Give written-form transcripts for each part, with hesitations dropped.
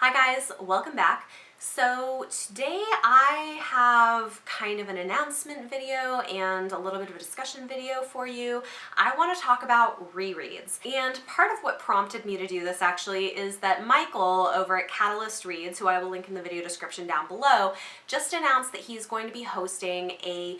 Hi guys, welcome back. So today I have kind of an announcement video and a little bit of a discussion video for you. I want to talk about rereads. And part of what prompted me to do this actually is that Michael over at Catalyst Reads, who I will link in the video description down below, just announced that he's going to be hosting a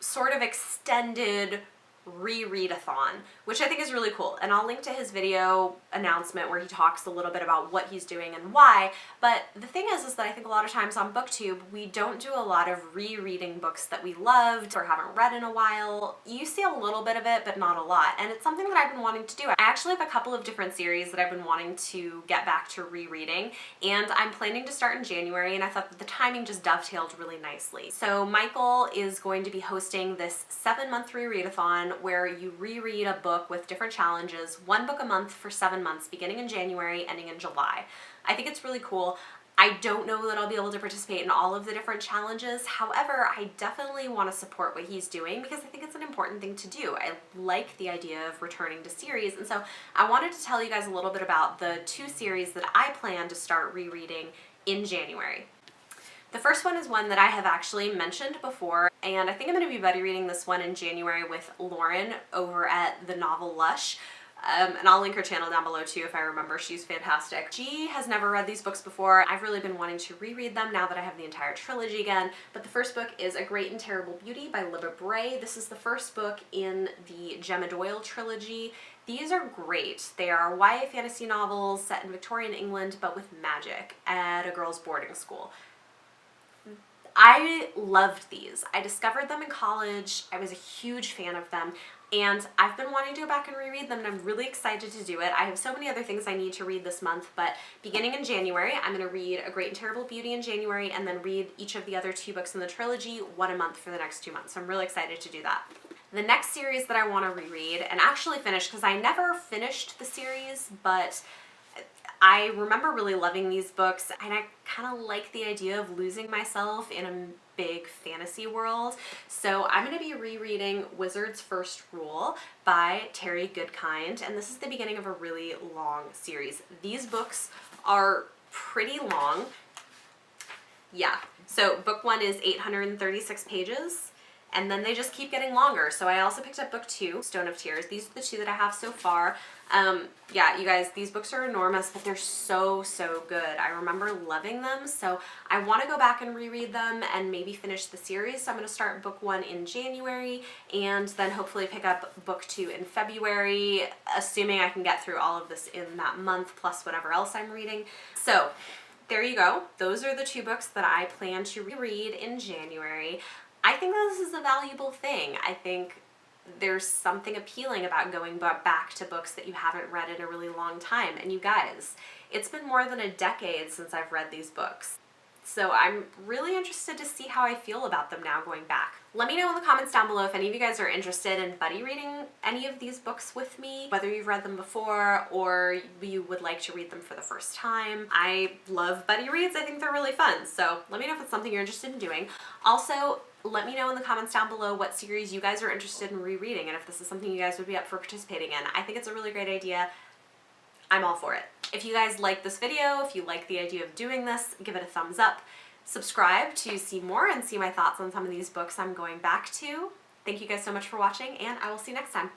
sort of extended Rereadathon, which I think is really cool, and I'll link to his video announcement where he talks a little bit about what he's doing and why. But the thing is that I think a lot of times on BookTube we don't do a lot of rereading books that we loved or haven't read in a while. You see a little bit of it, but not a lot, and it's something that I've been wanting to do. I actually have a couple of different series that I've been wanting to get back to rereading, and I'm planning to start in January, and I thought that the timing just dovetailed really nicely. So Michael is going to be hosting this 7-month Rereadathon where you reread a book with different challenges, one book a month for 7 months, beginning in January, ending in July. I think it's really cool. I don't know that I'll be able to participate in all of the different challenges. However, I definitely want to support what he's doing because I think it's an important thing to do. I like the idea of returning to series, and so I wanted to tell you guys a little bit about the 2 series that I plan to start rereading in January. The first one is one that I have actually mentioned before, and I think I'm going to be buddy reading this one in January with Lauren over at the novel Lush. And I'll link her channel down below too if I remember. She's fantastic. She has never read these books before. I've really been wanting to reread them now that I have the entire trilogy again. But the first book is A Great and Terrible Beauty by Libba Bray. This is the first book in the Gemma Doyle trilogy. These are great. They are YA fantasy novels set in Victorian England but with magic at a girls' boarding school. I loved these. I discovered them in college. I was a huge fan of them, and I've been wanting to go back and reread them, and I'm really excited to do it. I have so many other things I need to read this month, but beginning in January, I'm going to read A Great and Terrible Beauty in January and then read each of the other 2 books in the trilogy, one a month for the next 2 months. So I'm really excited to do that. The next series that I want to reread and actually finish, because I never finished the series, but I remember really loving these books, and I kind of like the idea of losing myself in a big fantasy world. So I'm going to be rereading Wizard's First Rule by Terry Goodkind, and this is the beginning of a really long series. These books are pretty long. Yeah, so book 1 is 836 pages. And then they just keep getting longer. So I also picked up book 2, Stone of Tears. These are the 2 that I have so far. Yeah, you guys, these books are enormous, but they're so good. I remember loving them, so I want to go back and reread them and maybe finish the series. So I'm going to start book 1 in January and then hopefully pick up book 2 in February, assuming I can get through all of this in that month plus whatever else I'm reading. So there you go. Those are the 2 books that I plan to reread in January. I think this is a valuable thing. I think there's something appealing about going back to books that you haven't read in a really long time. And you guys, it's been more than a decade since I've read these books. So I'm really interested to see how I feel about them now going back. Let me know in the comments down below if any of you guys are interested in buddy reading any of these books with me, whether you've read them before or you would like to read them for the first time. I love buddy reads. I think they're really fun. So let me know if it's something you're interested in doing. Also, let me know in the comments down below what series you guys are interested in rereading and if this is something you guys would be up for participating in. I think it's a really great idea. I'm all for it. If you guys like this video, if you like the idea of doing this, give it a thumbs up. Subscribe to see more and see my thoughts on some of these books I'm going back to. Thank you guys so much for watching, and I will see you next time.